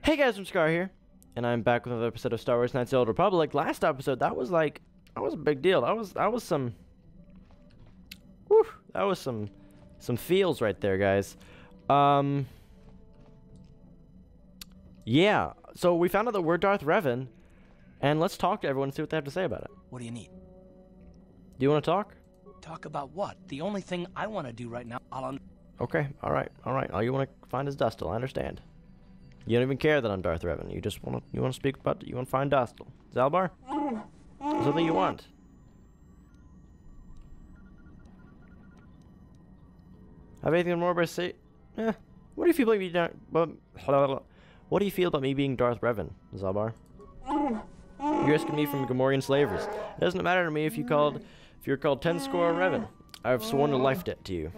Hey guys, I'm Scar here, and I'm back with another episode of Star Wars Knights of the Old Republic. Last episode, that was a big deal. That was some, whew, that was some feels right there, guys. Yeah. So we found out that we're Darth Revan, and let's talk to everyone and see what they have to say about it. What do you need? Do you want to talk? Talk about what? The only thing I want to do right now, Okay. All right. All you want to find is Dustil. I understand. You don't even care that I'm Darth Revan. You just want to speak about it. You want to find Dustil. Zalbar? That's something you want. Have anything more to say? What do you feel about me What do you feel about me being Darth Revan, Zalbar? You're rescuing me from Gamorrean slavers. It doesn't matter to me if you're called 10 Score Revan. I've sworn a life debt to you.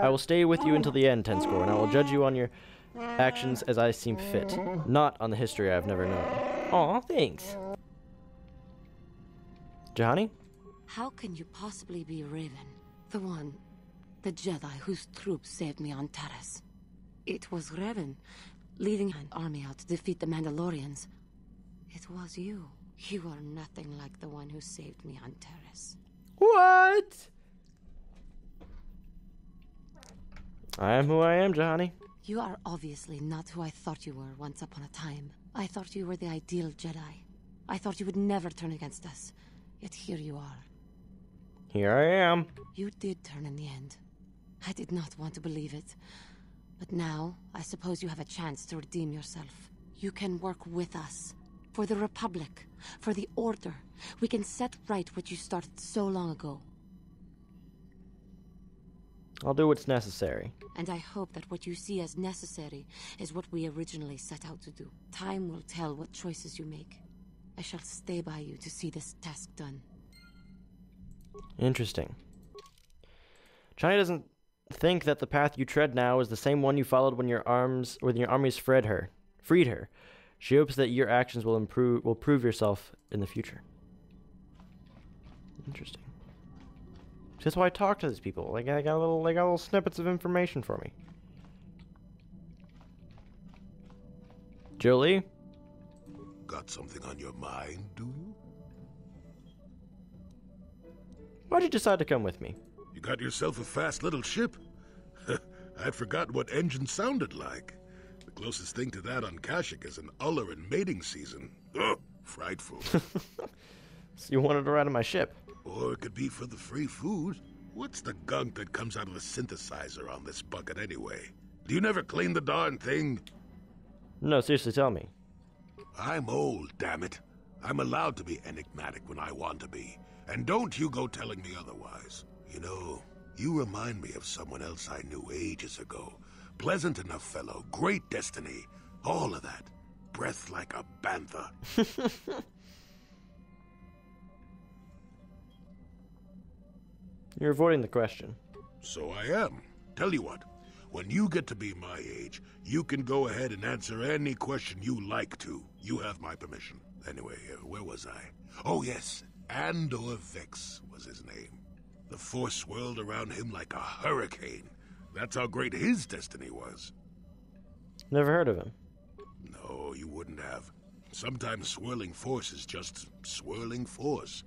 I will stay with you until the end, 10 Score, and I will judge you on your actions as I seem fit, not on the history I've never known. Aw, thanks. Juhani? How can you possibly be Raven? The Jedi whose troops saved me on Taris. It was Revan, leading an army out to defeat the Mandalorians. It was you. You are nothing like the one who saved me on Taris. What? I am who I am, Juhani. You are obviously not who I thought you were once upon a time. I thought you were the ideal Jedi. I thought you would never turn against us. Yet here you are. Here I am. You did turn in the end. I did not want to believe it. But now, I suppose you have a chance to redeem yourself. You can work with us. For the Republic. For the Order. We can set right what you started so long ago. I'll do what's necessary. And I hope that what you see as necessary is what we originally set out to do. Time will tell what choices you make. I shall stay by you to see this task done. Interesting. China doesn't think that the path you tread now is the same one you followed when your armies freed her. She hopes that your actions will prove yourself in the future. Interesting. That's why I talk to these people. They got little snippets of information for me. Jolee? Got something on your mind, do you? Why'd you decide to come with me? You got yourself a fast little ship. I'd forgotten what engine sounded like. The closest thing to that on Kashyyyk is an uller in mating season. Ugh, frightful. So you wanted to ride on my ship? Or it could be for the free food. What's the gunk that comes out of the synthesizer on this bucket anyway? Do you never clean the darn thing? No, seriously, tell me. I'm old, damn it. I'm allowed to be enigmatic when I want to be. And don't you go telling me otherwise. You know, you remind me of someone else I knew ages ago. Pleasant enough fellow, great destiny, all of that. Breath like a bantha. You're avoiding the question. So I am. Tell you what, when you get to be my age, you can go ahead and answer any question you like to. You have my permission. Anyway, where was I? Oh yes, Andor Vex was his name. The Force swirled around him like a hurricane. That's how great his destiny was. Never heard of him. No, you wouldn't have. Sometimes swirling force is just swirling force.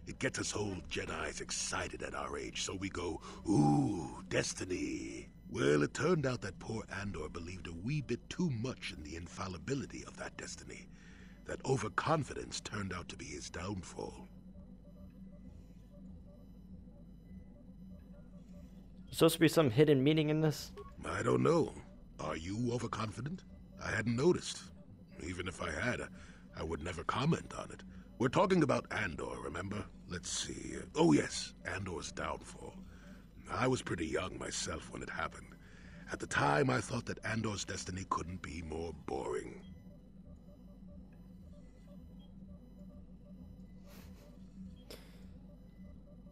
It gets us old Jedis excited at our age, so we go, ooh, destiny. Well, it turned out that poor Andor believed a wee bit too much in the infallibility of that destiny. That overconfidence turned out to be his downfall. Supposed to be some hidden meaning in this? I don't know. Are you overconfident? I hadn't noticed. Even if I had, I would never comment on it. We're talking about Andor, remember? Let's see. Oh yes, Andor's downfall. I was pretty young myself when it happened. At the time, I thought that Andor's destiny couldn't be more boring.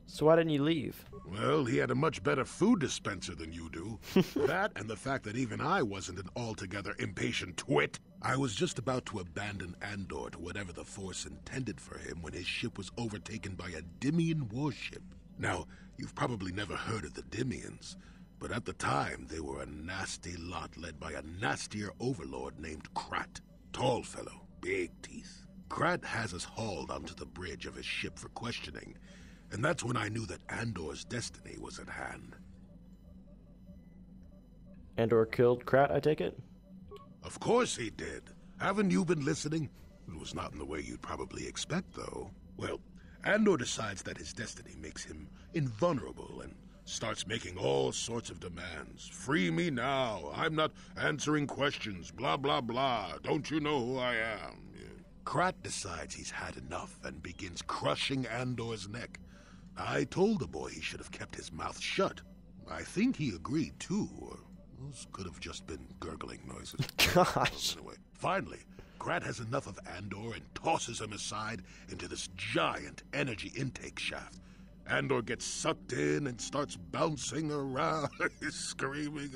So why didn't you leave? Well, he had a much better food dispenser than you do. That and the fact that even I wasn't an altogether impatient twit. I was just about to abandon Andor to whatever the Force intended for him when his ship was overtaken by a Dimian warship. Now, you've probably never heard of the Dimians. But at the time, they were a nasty lot led by a nastier overlord named Krat. Tall fellow, big teeth. Krat has us hauled onto the bridge of his ship for questioning, and that's when I knew that Andor's destiny was at hand. Andor killed Krat, I take it? Of course he did. Haven't you been listening? It was not in the way you'd probably expect, though. Well, Andor decides that his destiny makes him invulnerable and starts making all sorts of demands. Free me now. I'm not answering questions. Blah, blah, blah. Don't you know who I am? Krat decides he's had enough and begins crushing Andor's neck. I told the boy he should have kept his mouth shut. I think he agreed, too, or those could have just been gurgling noises. Gosh. Anyway, finally, Krat has enough of Andor and tosses him aside into this giant energy intake shaft. Andor gets sucked in and starts bouncing around, screaming.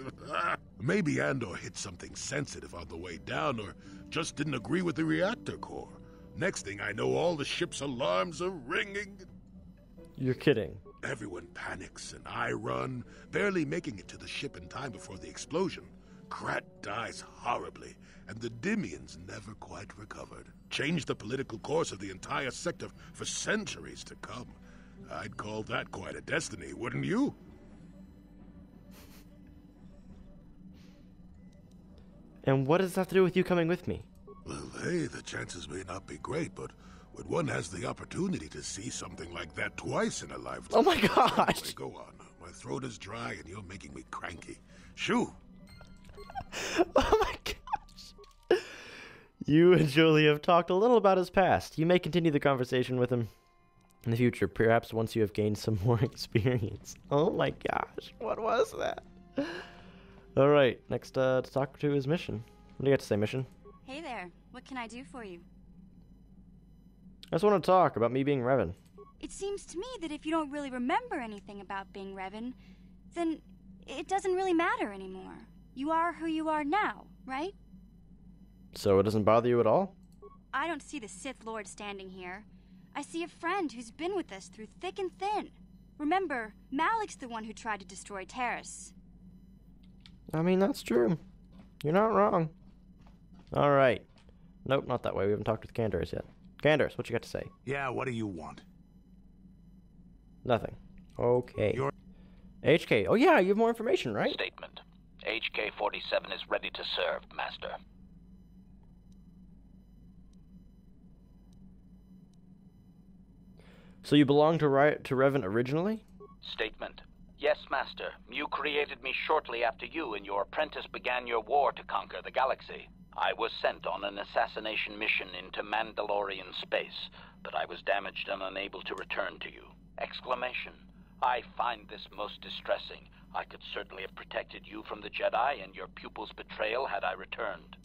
Maybe Andor hit something sensitive on the way down, or just didn't agree with the reactor core. Next thing I know, all the ship's alarms are ringing. You're kidding. Everyone panics, and I run, barely making it to the ship in time before the explosion. Krat dies horribly, and the Dimians never quite recovered. Changed the political course of the entire sector for centuries to come. I'd call that quite a destiny, wouldn't you? And what does that have to do with you coming with me? Well, hey, the chances may not be great, but when one has the opportunity to see something like that twice in a lifetime... Oh my gosh! Anyway, go on. My throat is dry and you're making me cranky. Shoo! Oh my gosh! You and Jolee have talked a little about his past. You may continue the conversation with him in the future, perhaps once you have gained some more experience. Oh my gosh, what was that? Alright, next to talk to his mission. What do you got to say, mission? Hey there, what can I do for you? I just want to talk about me being Revan. It seems to me that if you don't really remember anything about being Revan, then it doesn't really matter anymore. You are who you are now, right? So it doesn't bother you at all? I don't see the Sith Lord standing here. I see a friend who's been with us through thick and thin. Remember, Malik's the one who tried to destroy Taris. I mean, that's true. You're not wrong. Alright. Nope, not that way. We haven't talked with Candaris yet. Candaris, what you got to say? Yeah, what do you want? Nothing. Okay. HK. Oh yeah, you have more information, right? Statement. HK-47 is ready to serve, Master. So you belong to Revan originally? Statement. Yes, Master. You created me shortly after you and your apprentice began your war to conquer the galaxy. I was sent on an assassination mission into Mandalorian space, but I was damaged and unable to return to you. Exclamation. I find this most distressing. I could certainly have protected you from the Jedi and your pupil's betrayal had I returned.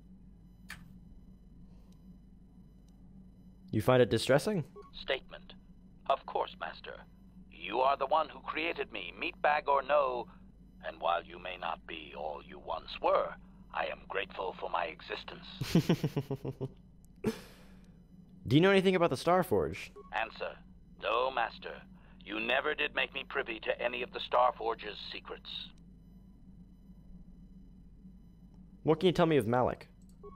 You find it distressing? Statement. Of course, Master. You are the one who created me, meatbag or no, and while you may not be all you once were, I am grateful for my existence. Do you know anything about the Starforge? Answer. No, Master. You never did make me privy to any of the Starforge's secrets. What can you tell me of Malik?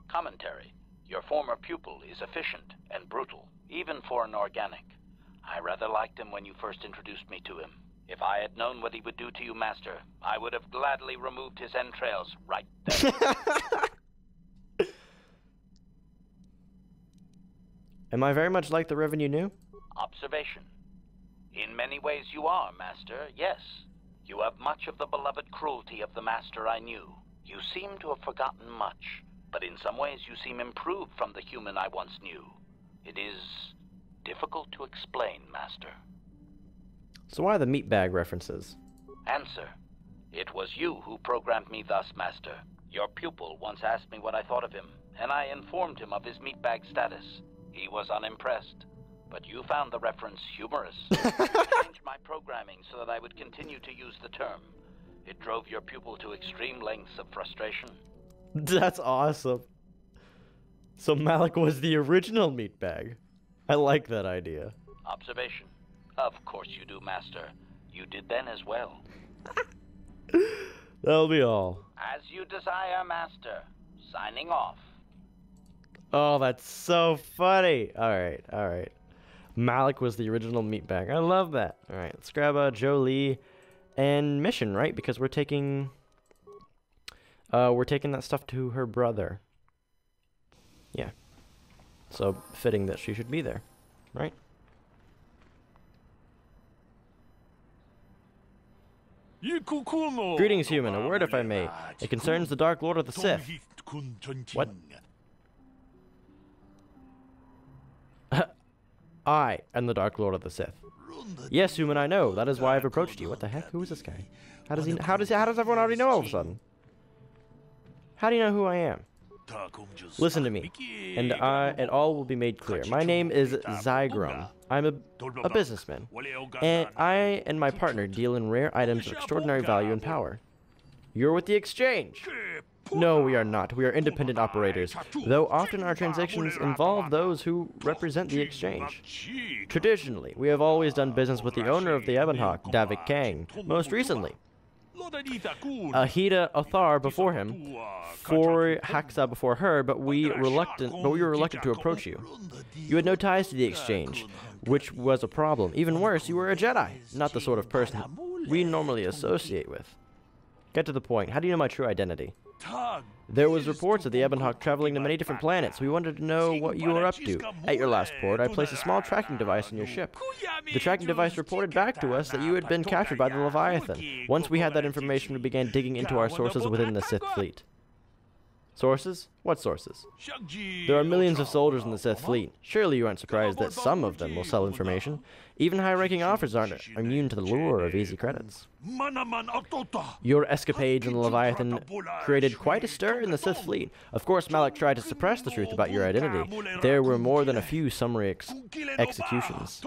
Commentary. Your former pupil is efficient and brutal, even for an organic. I rather liked him when you first introduced me to him. If I had known what he would do to you, Master, I would have gladly removed his entrails right then. Am I very much like the Revan you knew? Observation. In many ways you are, Master, yes. You have much of the beloved cruelty of the Master I knew. You seem to have forgotten much, but in some ways you seem improved from the human I once knew. It is difficult to explain, Master. So why the meatbag references? Answer. It was you who programmed me thus, Master. Your pupil once asked me what I thought of him, and I informed him of his meatbag status. He was unimpressed, but you found the reference humorous. You changed my programming so that I would continue to use the term. It drove your pupil to extreme lengths of frustration. That's awesome. So Malik was the original meatbag. I like that idea. Observation. Of course you do, Master. You did then as well. That'll be all. As you desire, Master. Signing off. Oh, that's so funny. Alright, alright. Malik was the original meatbag. I love that. Alright, let's grab Jolee and Mission, right? Because we're taking that stuff to her brother. Yeah. So fitting that she should be there, right? Greetings, human. A word, if I may. It concerns the Dark Lord of the Sith. What? I am the Dark Lord of the Sith. Yes, human, I know. That is why I've approached you. What the heck? Who is this guy? How does everyone already know all of a sudden? How do you know who I am? Listen to me, and all will be made clear. My name is Zygrum. I'm a businessman, and I and my partner deal in rare items of extraordinary value and power. You're with the exchange. No, we are not. We are independent operators, though often our transactions involve those who represent the exchange. Traditionally, we have always done business with the owner of the Ebonhawk, Davik Kang, most recently. Ahida Othar before him, for Haxa before her, but we were reluctant to approach you. You had no ties to the exchange, which was a problem. Even worse, you were a Jedi, not the sort of person we normally associate with. Get to the point. How do you know my true identity? There was reports of the Ebonhawk traveling to many different planets. We wanted to know what you were up to. At your last port, I placed a small tracking device on your ship. The tracking device reported back to us that you had been captured by the Leviathan. Once we had that information, we began digging into our sources within the Sith fleet. Sources? What sources? There are millions of soldiers in the Sith fleet. Surely you aren't surprised that some of them will sell information. Even high-ranking officers aren't immune to the lure of easy credits. Your escapades in the Leviathan created quite a stir in the Sith fleet. Of course, Malik tried to suppress the truth about your identity. There were more than a few summary executions.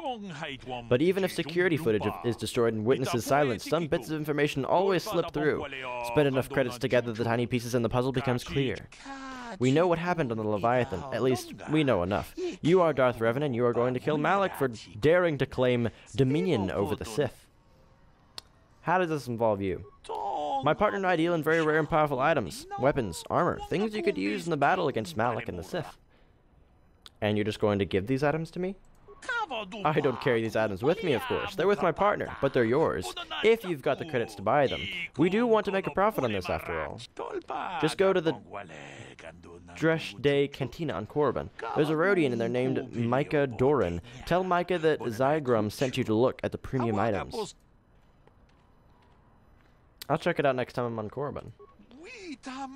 But even if security footage is destroyed and witnesses silenced, some bits of information always slip through. Spend enough credits to gather the tiny pieces and the puzzle becomes clear. We know what happened on the Leviathan. At least, we know enough. You are Darth Revan, and you are going to kill Malik for daring to claim dominion over the Sith. How does this involve you? My partner and I deal in very rare and powerful items, weapons, armor, things you could use in the battle against Malik and the Sith. And you're just going to give these items to me? I don't carry these items with me, of course. They're with my partner, but they're yours, if you've got the credits to buy them. We do want to make a profit on this, after all. Just go to the Dresh Day Cantina on Korriban. There's a Rhodian in there named Micah Doran. Tell Micah that Zygrum sent you to look at the premium items. I'll check it out next time I'm on Korriban.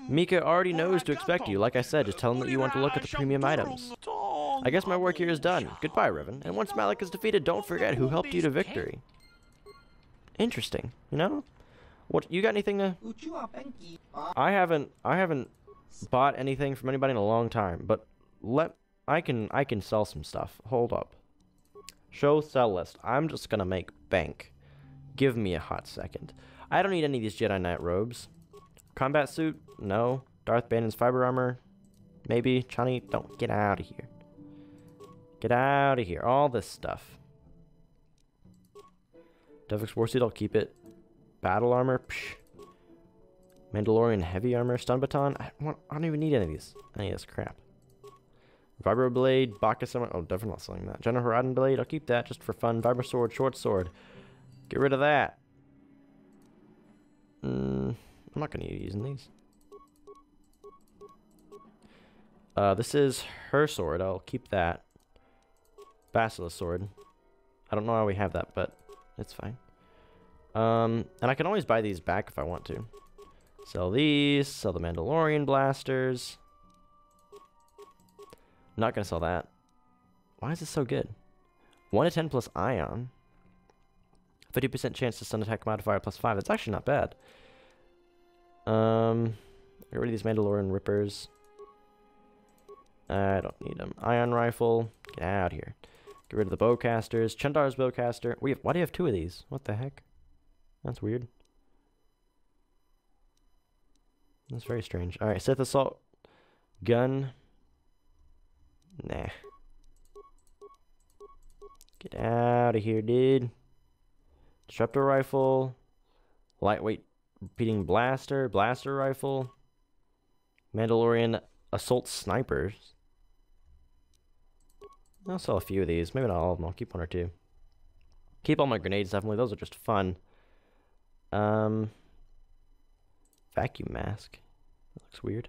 Mika already knows to expect you. Like I said, just tell him that you want to look at the premium items. I guess my work here is done. Goodbye, Revan. And once Malik is defeated, don't forget who helped you to victory. Interesting, you know? What, you got anything to... I haven't bought anything from anybody in a long time, but I can sell some stuff. Hold up. Show sell list. I'm just gonna make bank. Give me a hot second. I don't need any of these Jedi Knight robes. Combat suit? No. Darth Banon's fiber armor? Maybe. Chani, don't. Get out of here. Get out of here. All this stuff. Devik's war suit, I'll keep it. Battle armor? Psh. Mandalorian heavy armor? Stun baton? I don't even need any of this crap. Vibro blade, Bacchus armor. Oh, definitely not selling that. General Horadin blade, I'll keep that just for fun. Vibro sword, short sword. Get rid of that. I'm not going to be using these. This is her sword. I'll keep that. Basilisk sword. I don't know how we have that, but it's fine. And I can always buy these back if I want to. Sell these. Sell the Mandalorian blasters. Not going to sell that. Why is this so good? 1 to 10 plus ion. 50% chance to stun attack modifier plus 5. That's actually not bad. Get rid of these Mandalorian rippers. I don't need them. Ion rifle. Get out of here. Get rid of the bowcasters. Chendar's bowcaster. Why do you have 2 of these? What the heck? That's weird. That's very strange. Alright, Sith Assault Gun. Nah. Get out of here, dude. Disruptor rifle. Lightweight repeating blaster, blaster rifle, Mandalorian assault snipers. I'll sell a few of these, maybe not all of them. I'll keep one or two. Keep all my grenades, definitely. Those are just fun. Vacuum mask. That looks weird.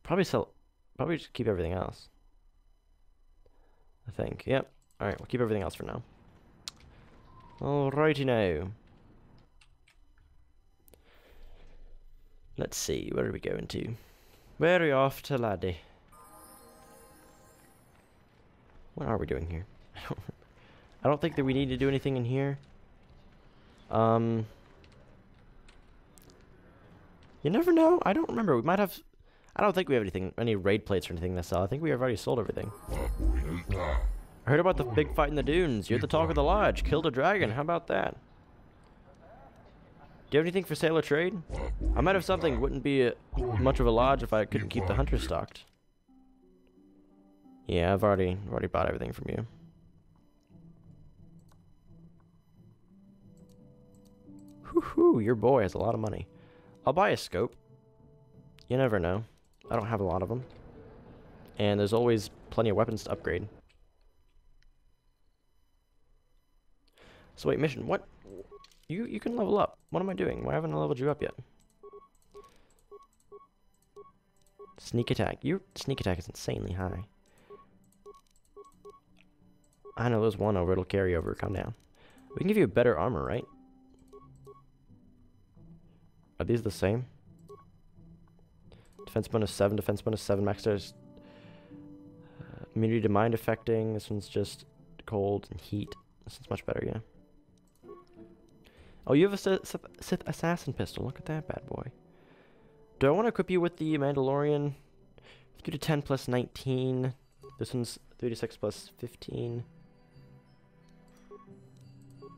Probably just keep everything else. I think. Yep. Alright, we'll keep everything else for now. Alrighty now. Let's see, where are we going to? Where are we off to, laddie? What are we doing here? I don't think that we need to do anything in here. You never know. I don't remember. We might have... I don't think we have any raid plates or anything to sell. I think we have already sold everything. I heard about the big fight in the dunes. You're the talk of the lodge. Killed a dragon. How about that? Do you have anything for sale or trade? I might have something. Wouldn't be much of a lodge if I couldn't keep the hunters stocked. Yeah, I've already bought everything from you. Whoo-hoo, your boy has a lot of money. I'll buy a scope. You never know. I don't have a lot of them. And there's always plenty of weapons to upgrade. So wait, mission, what? You can level up. What am I doing? Why haven't I leveled you up yet? Sneak attack. Your sneak attack is insanely high. I know there's one over. It'll carry over. Calm down. We can give you a better armor, right? Are these the same? Defense bonus 7, defense bonus 7, max damage. Immunity to mind affecting. This one's just cold and heat. This one's much better, yeah. Oh, you have a Sith assassin pistol. Look at that bad boy. Do I want to equip you with the Mandalorian? 3 to 10 plus 19. This one's 3 to 6 plus 15.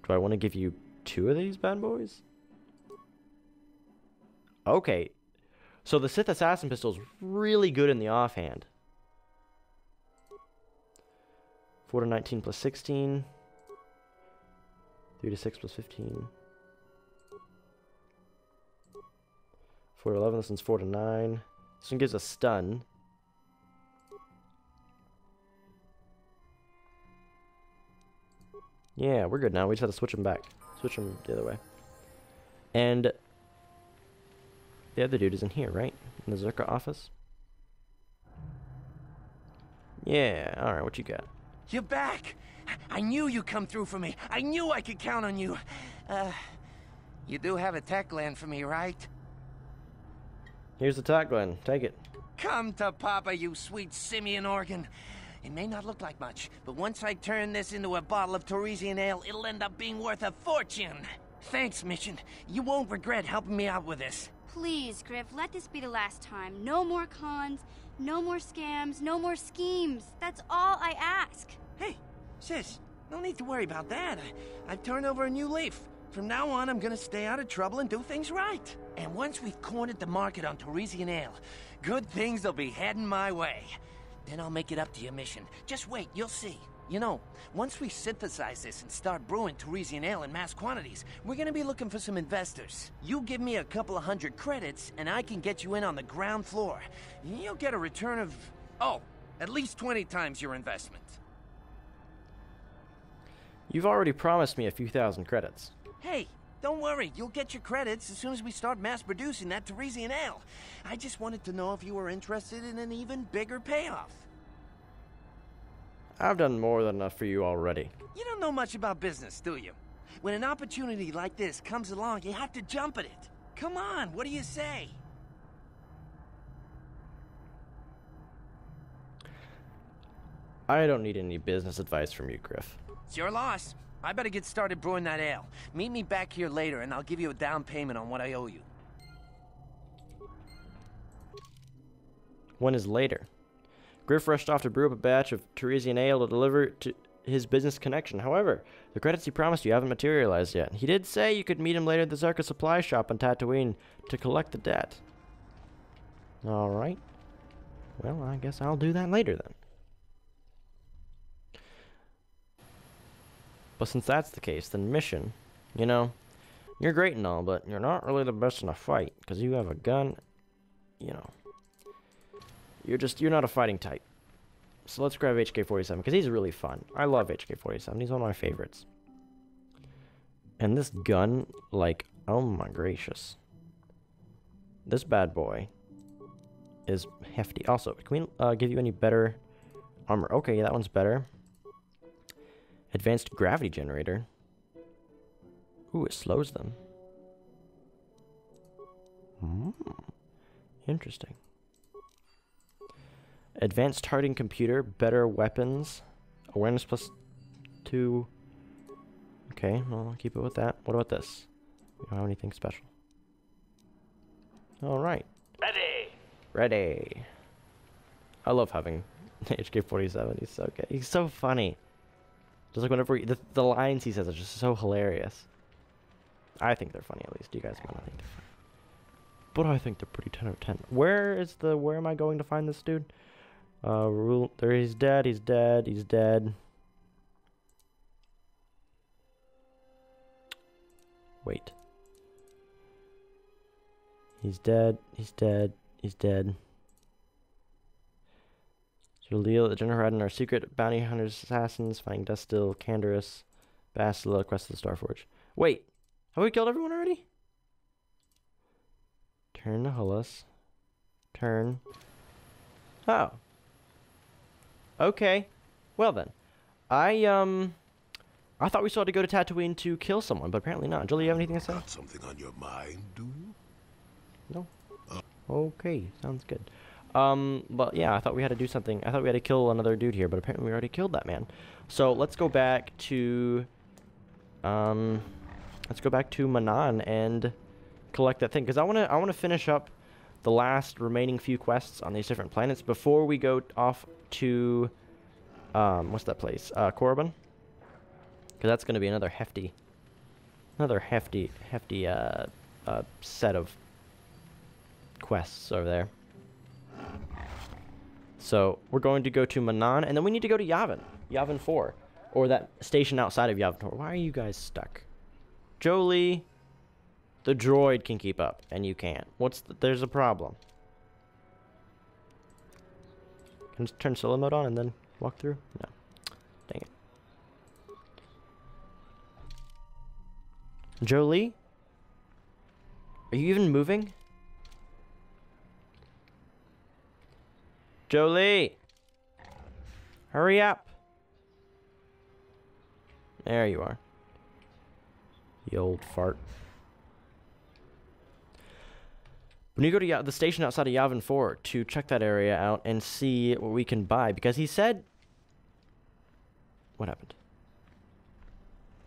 Do I want to give you 2 of these bad boys? Okay. So the Sith assassin pistol is really good in the offhand. 4 to 19 plus 16. 3 to 6 plus 15. 4 to 11, this one's 4 to 9. This one gives a stun. Yeah, we're good now. We just have to switch them back. Switch them the other way. And the other dude is in here, right? In the Zerka office? Yeah, alright, what you got? You're back! I knew you'd come through for me. I knew I could count on you. You do have a tech land for me, right? Here's the tech land. Take it. Come to Papa, you sweet simian organ. It may not look like much, but once I turn this into a bottle of Torresian ale, it'll end up being worth a fortune. Thanks, Mission. You won't regret helping me out with this. Please, Griff, let this be the last time. No more cons, no more scams, no more schemes. That's all I ask. Hey, sis, no need to worry about that. I've turned over a new leaf. From now on, I'm gonna stay out of trouble and do things right. And once we've cornered the market on Torresian ale, good things will be heading my way. Then I'll make it up to your Mission. Just wait, you'll see. You know, once we synthesize this and start brewing Torresian ale in mass quantities, we're gonna be looking for some investors. You give me a couple of 100 credits, and I can get you in on the ground floor. You'll get a return of, oh, at least 20 times your investment. You've already promised me a few thousand credits. Hey, don't worry. You'll get your credits as soon as we start mass-producing that Torresian ale. I just wanted to know if you were interested in an even bigger payoff. I've done more than enough for you already. You don't know much about business, do you? When an opportunity like this comes along, you have to jump at it. Come on, what do you say? I don't need any business advice from you, Griff. It's your loss. I better get started brewing that ale. Meet me back here later, and I'll give you a down payment on what I owe you. When is later? Griff rushed off to brew up a batch of Torresian ale to deliver to his business connection. However, the credits he promised you haven't materialized yet. He did say you could meet him later at the Zarka supply shop on Tatooine to collect the debt. Alright. Well, I guess I'll do that later then. But since that's the case, then mission You know, you're great and all, but you're not really the best in a fight, because you have a gun, you know. You're not a fighting type. So let's grab HK-47, because he's really fun. I love HK-47. He's one of my favorites. And this gun, like, oh my gracious. This bad boy is hefty. Also, can we give you any better armor? Okay, that one's better. Advanced gravity generator. Ooh, it slows them. Interesting. Advanced targeting computer, better weapons, awareness +2. Okay, well, I'll keep it with that. What about this? We don't have anything special. Alright. Ready. I love having HK-47. He's so good. He's so funny. Just like whenever the lines he says are just so hilarious. I think they're funny, at least. You guys might not think they're funny. But I think they're pretty 10 out of 10. Where am I going to find this dude? There, he's dead. Wait. He's dead. Jolee, the General Radin, our secret bounty hunters, assassins, finding Destil, Canderous, Bastila, quest of the Starforge. Wait, have we killed everyone already? Turn to Hulus. Turn. Oh. Okay. Well then. I thought we still had to go to Tatooine to kill someone, but apparently not. Jolee, you have anything to say? Got something on your mind, do you? No. Okay, sounds good. But yeah, I thought we had to do something. I thought we had to kill another dude here, but apparently we already killed that man. So let's go back to Manan and collect that thing, because I wanna finish up the last remaining few quests on these different planets before we go off to what's that place? Korriban. Because that's gonna be another hefty set of quests over there. So we're going to go to Manan, and then we need to go to Yavin 4, or that station outside of Yavin 4. Why are you guys stuck? Jolee, the droid can keep up, and you can't. There's a problem. Can I just turn solo mode on and then walk through? No. Dang it. Jolee? Are you even moving? Jolee! Hurry up! There you are. You old fart. We need to go to the station outside of Yavin 4 to check that area out and see what we can buy, because he said... What happened?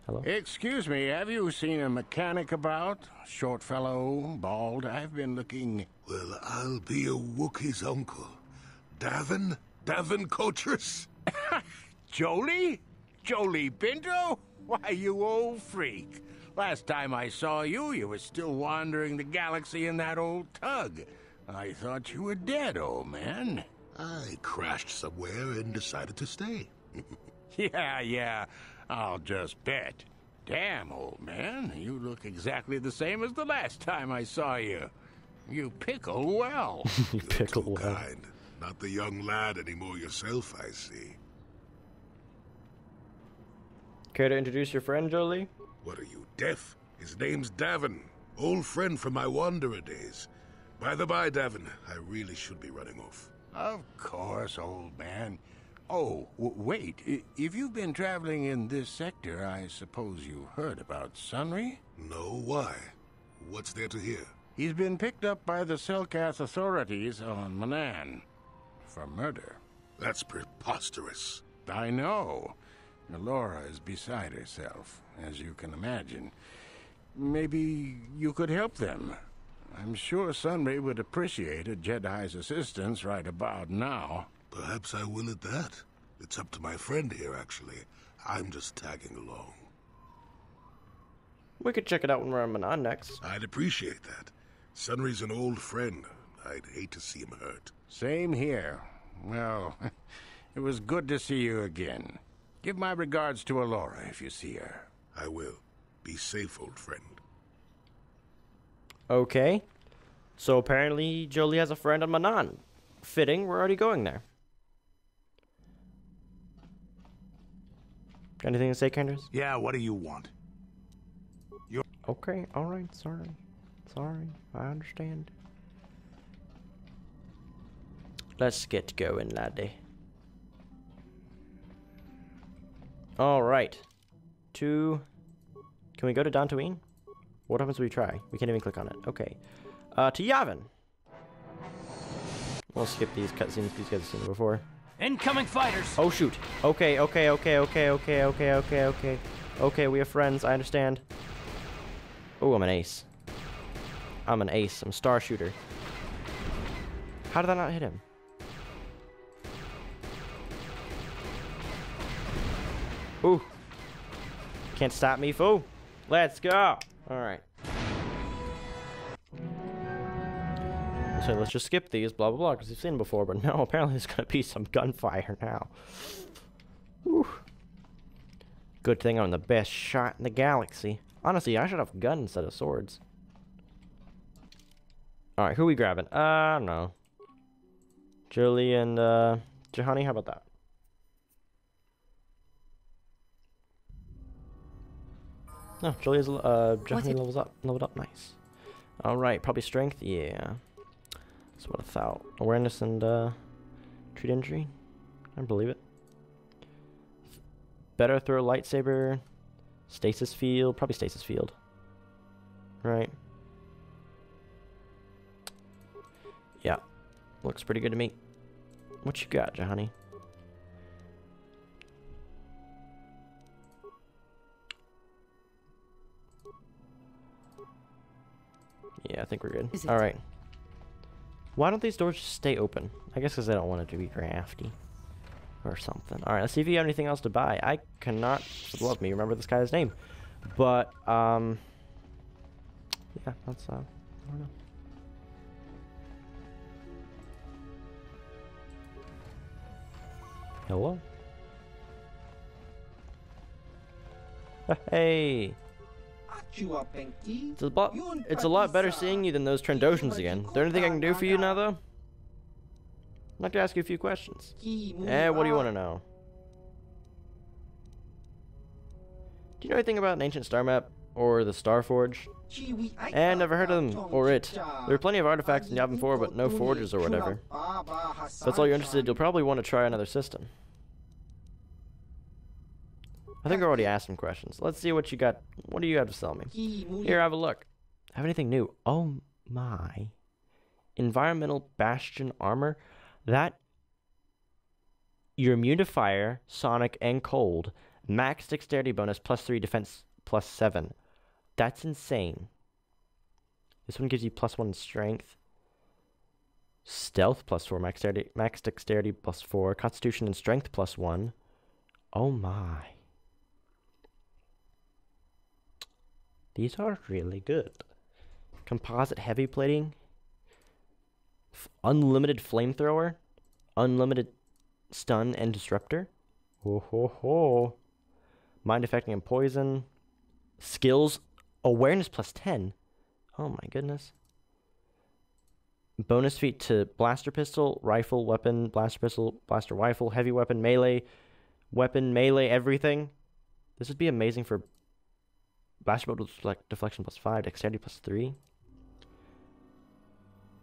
Hello? Excuse me, have you seen a mechanic about? Short fellow, bald. I've been looking... Well, I'll be a Wookiee's uncle. Davin Coatress? Jolee? Jolee Pinto? Why, you old freak. Last time I saw you, you were still wandering the galaxy in that old tug. I thought you were dead, old man. I crashed somewhere and decided to stay. Yeah, I'll just bet. Damn, old man, you look exactly the same as the last time I saw you. You pickle well. You pickle Too well. kind. Not the young lad anymore yourself, I see. Care to introduce your friend, Jolee? What are you, deaf? His name's Davin. Old friend from my Wanderer days. By the by, Davin, I really should be running off. Of course, old man. Oh, wait. If you've been traveling in this sector, I suppose you heard about Sunry? No, why? What's there to hear? He's been picked up by the Selkath authorities on Manan for murder. That's preposterous. I know. Laura is beside herself, as you can imagine. Maybe you could help them. I'm sure Sunray would appreciate a Jedi's assistance right about now. Perhaps I will at that. It's up to my friend here, actually. I'm just tagging along. We could check it out when we're on Manan next. I'd appreciate that. Sunry's an old friend. I'd hate to see him hurt. Same here. Well, it was good to see you again. Give my regards to Alora if you see her. I will. Be safe, old friend. Okay. So apparently Jolee has a friend on Manan. Fitting, we're already going there. Got anything to say, Kenders? Yeah, what do you want? Okay, alright, sorry. Sorry, I understand. Let's get going, laddie. Alright. Can we go to Dantooine? What happens when we try? We can't even click on it. Okay. To Yavin. We'll skip these cutscenes. These guys have seen them before. Incoming fighters! Oh, shoot. Okay. Okay, we have friends. I understand. Oh, I'm an ace. I'm an ace. I'm a star shooter. How did I not hit him? Ooh. Can't stop me, fool. Let's go. Alright. So let's just skip these, blah, blah, blah, because we've seen them before, but no, apparently there's going to be some gunfire now. Whew. Good thing I'm the best shot in the galaxy. Honestly, I should have a gun instead of swords. Alright, who are we grabbing? I don't know. Jolee and, Juhani, how about that? No, Jolee is, Juhani leveled up, nice. Alright, probably strength, yeah. That's what I thought. Awareness and, treat injury? I believe it. Better throw lightsaber. Stasis field, probably stasis field. Right. Yeah, looks pretty good to me. What you got, Juhani? Yeah, I think we're good. Alright. Why don't these doors just stay open? I guess because they don't want it to be crafty. Or something. Alright, let's see if you have anything else to buy. I cannot, for the love of me, remember this guy's name. But, yeah, that's, I don't know. Hello? Hey! It's a lot better seeing you than those Trandoshans again. Is there anything I can do for you now, though? I'd like to ask you a few questions. What do you want to know? Do you know anything about an ancient star map? Or the Star Forge? Never heard of them, or it. There are plenty of artifacts in Yavin 4, but no forges or whatever. If that's all you're interested in, you'll probably want to try another system. I think I already asked some questions. Let's see what you got. What do you have to sell me? Here, have a look. Have anything new? Oh my. Environmental Bastion armor? That... You're immune to fire, sonic, and cold. Max dexterity bonus, +3, defense, +7. That's insane. This one gives you +1 strength. Stealth +4, max dexterity +4, constitution and strength +1. Oh my. These are really good. Composite heavy plating. Unlimited flamethrower. Unlimited stun and disruptor. Ho ho ho. Mind affecting and poison. Skills. Awareness +10. Oh my goodness. Bonus feat to blaster pistol, rifle, weapon, blaster pistol, blaster rifle, heavy weapon, melee, everything. This would be amazing for blaster bolt deflection +5, dexterity +3.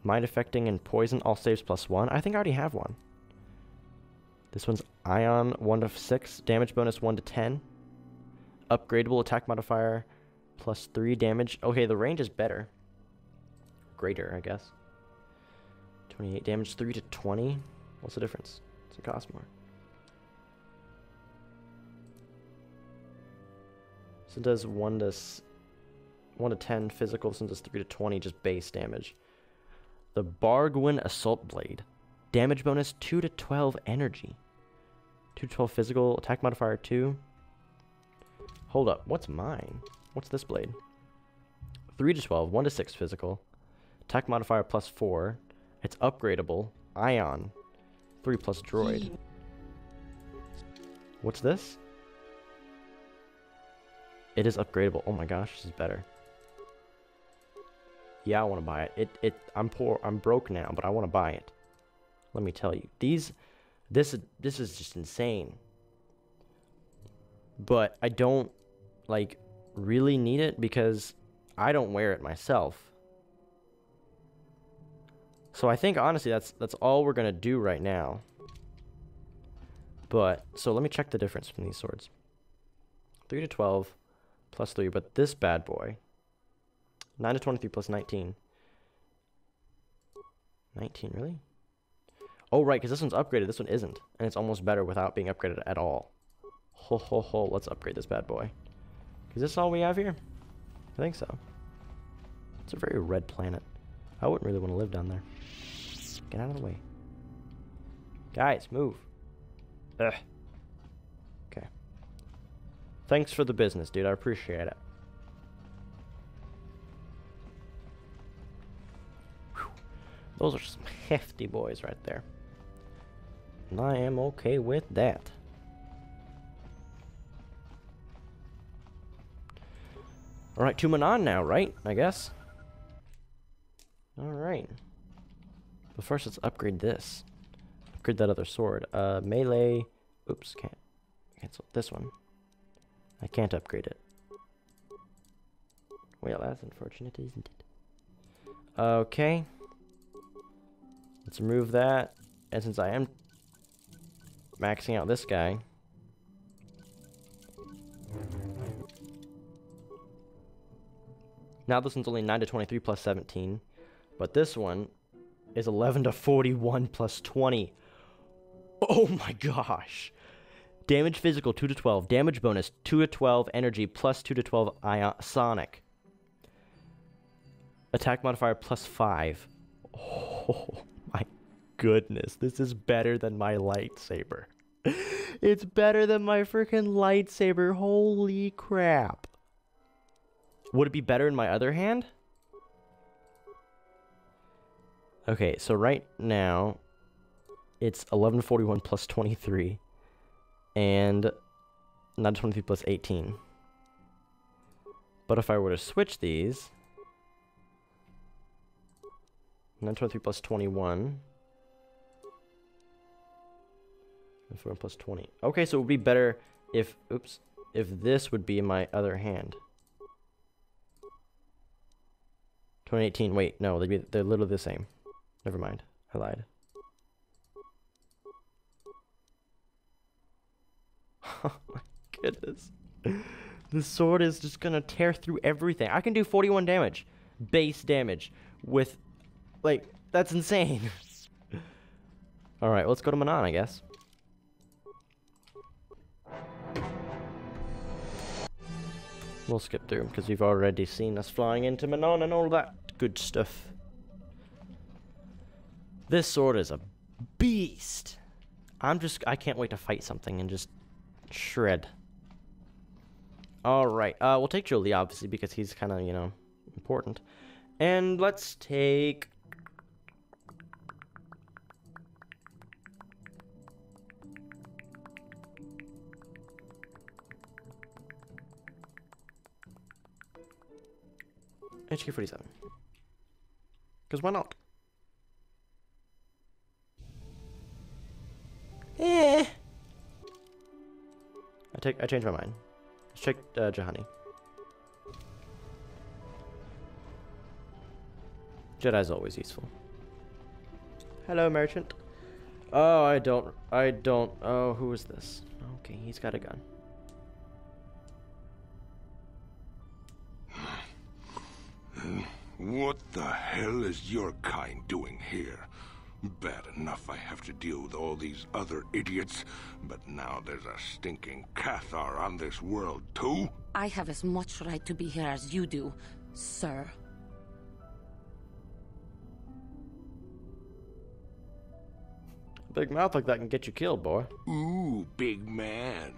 Mind affecting and poison, all saves +1. I think I already have one. This one's Ion 1 to 6, damage bonus 1 to 10. Upgradable attack modifier +3 damage. Okay, the range is better. Greater, I guess. 28 damage, 3 to 20. What's the difference? Does it cost more? So it does 1 to 10 physical, so it does 3 to 20 just base damage. The Bargwin Assault Blade. Damage bonus 2 to 12 energy. 2 to 12 physical, attack modifier 2. Hold up, what's mine? What's this blade? 3 to 12, 1 to 6 physical. Attack modifier +4. It's upgradable. Ion. 3 plus droid. What's this? It is upgradable. Oh my gosh, this is better. Yeah, I want to buy it. I'm poor. I'm broke now, but I want to buy it. Let me tell you. This is just insane. But I don't, like, really need it because I don't wear it myself. So I think, honestly, that's all we're going to do right now. But, so let me check the difference between these swords. 3 to 12 plus 3, but this bad boy. 9 to 23 plus 19. 19, really? Oh, right, because this one's upgraded. This one isn't. And it's almost better without being upgraded at all. Ho, ho, ho. Let's upgrade this bad boy. Is this all we have here? I think so. It's a very red planet. I wouldn't really want to live down there. Get out of the way. Guys, move. Ugh. Okay. Thanks for the business, dude. I appreciate it. Whew. Those are some hefty boys right there. And I am okay with that. Alright, to Manon now, right? I guess. Alright. But first, let's upgrade this. Upgrade that other sword. Melee. Oops, can't cancel this one. I can't upgrade it. Well, that's unfortunate, isn't it? Okay. Let's remove that. And since I am maxing out this guy, now this one's only 9 to 23 plus 17, but this one is 11 to 41 plus 20. Oh my gosh. Damage physical 2 to 12, damage bonus 2 to 12, energy plus 2 to 12 sonic. Attack modifier plus 5. Oh my goodness, this is better than my lightsaber. It's better than my freaking lightsaber. Holy crap. Would it be better in my other hand? Okay, so right now, it's 1141 plus 23, and 923 plus 18. But if I were to switch these, 923 plus 21, and 4 plus 20. Okay, so it would be better if, oops, if this would be in my other hand. 2018, wait, no, they're literally the same. Never mind, I lied. Oh my goodness. This sword is just gonna tear through everything. I can do 41 damage. Base damage. With, like, that's insane. Alright, let's go to Manon, I guess. We'll skip through because you've already seen us flying into Manon and all that good stuff. This sword is a beast. I can't wait to fight something and just shred. Alright, we'll take Jolee, obviously, because he's kind of, you know, important. And let's take... HK 47. Because why not? I changed my mind. Let's check Juhani. Jedi's always useful. Hello, merchant. Oh, I don't. Oh, who is this? Okay, he's got a gun. What the hell is your kind doing here? Bad enough I have to deal with all these other idiots, but now there's a stinking Cathar on this world too? I have as much right to be here as you do, sir. A big mouth like that can get you killed, boy. Ooh, big man.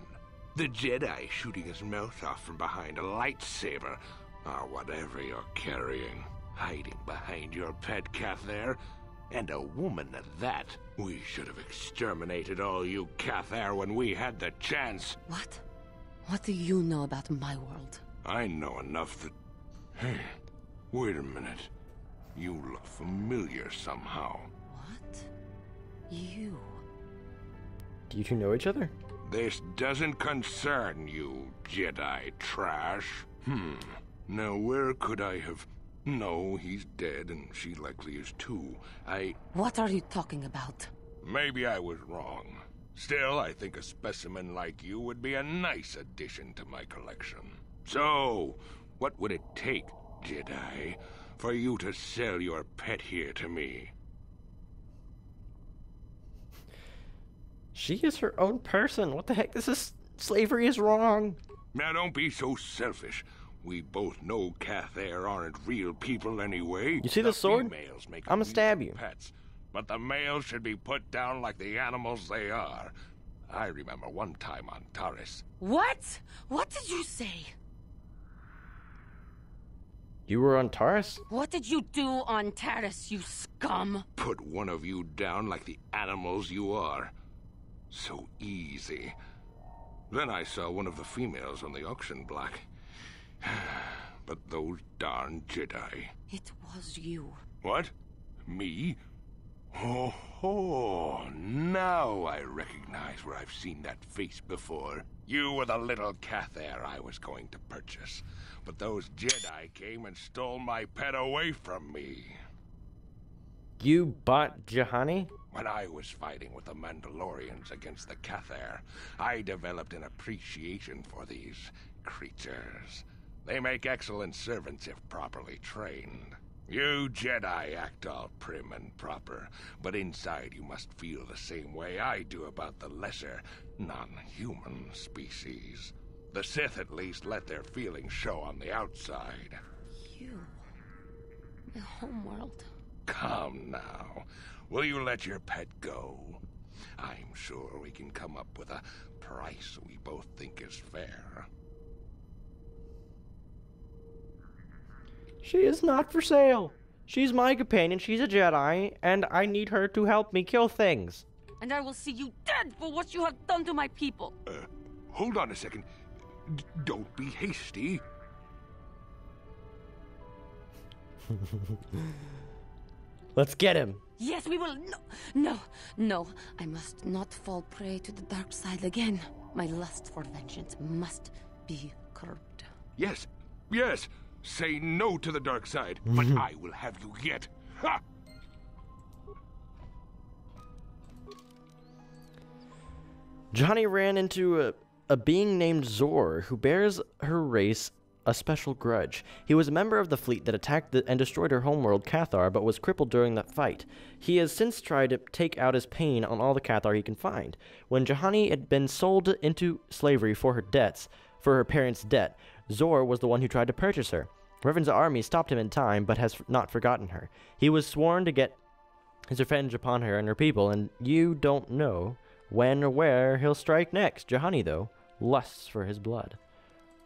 The Jedi shooting his mouth off from behind a lightsaber, or whatever you're carrying, hiding behind your pet Cathar. And a woman at that. We should have exterminated all you Cathar when we had the chance. What? What do you know about my world? I know enough that... Hey, wait a minute. You look familiar somehow. What? You? Do you two know each other? This doesn't concern you, Jedi trash. Now where could I have... No, he's dead, and she likely is too. What are you talking about? Maybe I was wrong. Still, I think a specimen like you would be a nice addition to my collection. So, what would it take, Jedi, for you to sell your pet here to me? She is her own person. What the heck? Slavery is wrong. Now don't be so selfish. We both know Cathair aren't real people anyway. You see the sword? Females make I'ma stab you. Pets, but the males should be put down like the animals they are. I remember one time on Taris. What? What did you say? You were on Taris? What did you do on Taris, you scum? Put one of you down like the animals you are. So easy. Then I saw one of the females on the auction block. But those darn Jedi. It was you. What? Me? Oh, now I recognize where I've seen that face before. You were the little Cathair I was going to purchase. But those Jedi came and stole my pet away from me. You bought Juhani? When I was fighting with the Mandalorians against the Cathair, I developed an appreciation for these creatures. They make excellent servants if properly trained. You Jedi act all prim and proper, but inside you must feel the same way I do about the lesser, non-human species. The Sith at least let their feelings show on the outside. You... my homeworld. Come now. Will you let your pet go? I'm sure we can come up with a price we both think is fair. She is not for sale. She's my companion, she's a Jedi, and I need her to help me kill things. And I will see you dead for what you have done to my people. Hold on a second. Don't be hasty. Let's get him. Yes, we will. No. I must not fall prey to the dark side again. My lust for vengeance must be curbed. Yes. Say no to the dark side, but I will have you yet. Ha! Johnny ran into a being named Zor, who bears her race a special grudge. He was a member of the fleet that attacked and destroyed her homeworld, Cathar, but was crippled during that fight. He has since tried to take out his pain on all the Cathar he can find. When Juhani had been sold into slavery for her parents' debt, Zor was the one who tried to purchase her. Revan's army stopped him in time, but has not forgotten her. He was sworn to get his revenge upon her and her people, and you don't know when or where he'll strike next. Juhani, though, lusts for his blood.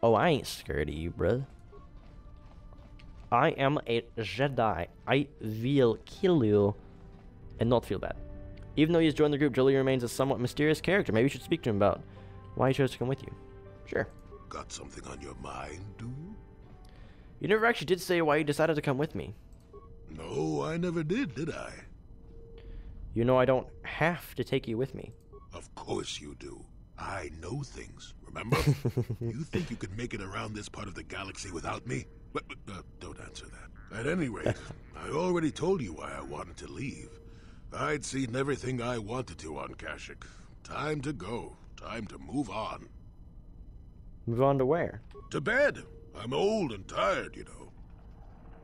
Oh, I ain't scared of you, bruh. I am a Jedi. I will kill you and not feel bad. Even though he has joined the group, Jolee remains a somewhat mysterious character. Maybe you should speak to him about why he chose to come with you. Sure. Got something on your mind, do you? You never actually did say why you decided to come with me. No, I never did I? You know I don't have to take you with me. Of course you do. I know things, remember? You think you could make it around this part of the galaxy without me? But don't answer that. At any rate, I already told you why I wanted to leave. I'd seen everything I wanted to on Kashyyyk. Time to go. Time to move on. Move on to where? To bed. I'm old and tired, you know.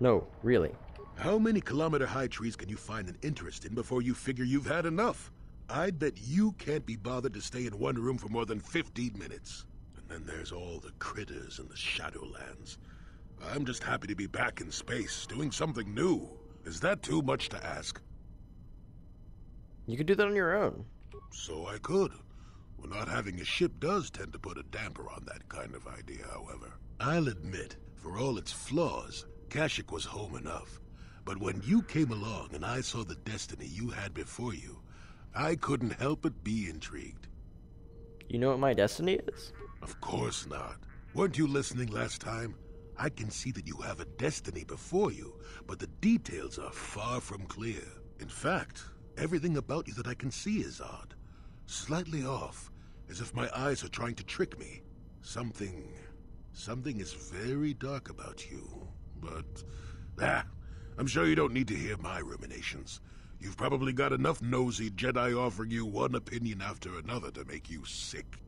No, really. How many kilometer-high trees can you find an interest in before you figure you've had enough? I'd bet you can't be bothered to stay in one room for more than 15 minutes. And then there's all the critters in the Shadowlands. I'm just happy to be back in space, doing something new. Is that too much to ask? You could do that on your own. So I could. Well, not having a ship does tend to put a damper on that kind of idea, however. I'll admit, for all its flaws, Kashyyyk was home enough. But when you came along and I saw the destiny you had before you, I couldn't help but be intrigued. You know what my destiny is? Of course not. Weren't you listening last time? I can see that you have a destiny before you, but the details are far from clear. In fact, everything about you that I can see is odd. Slightly off, as if my eyes are trying to trick me. Something is very dark about you, but, I'm sure you don't need to hear my ruminations. You've probably got enough nosy Jedi offering you one opinion after another to make you sick.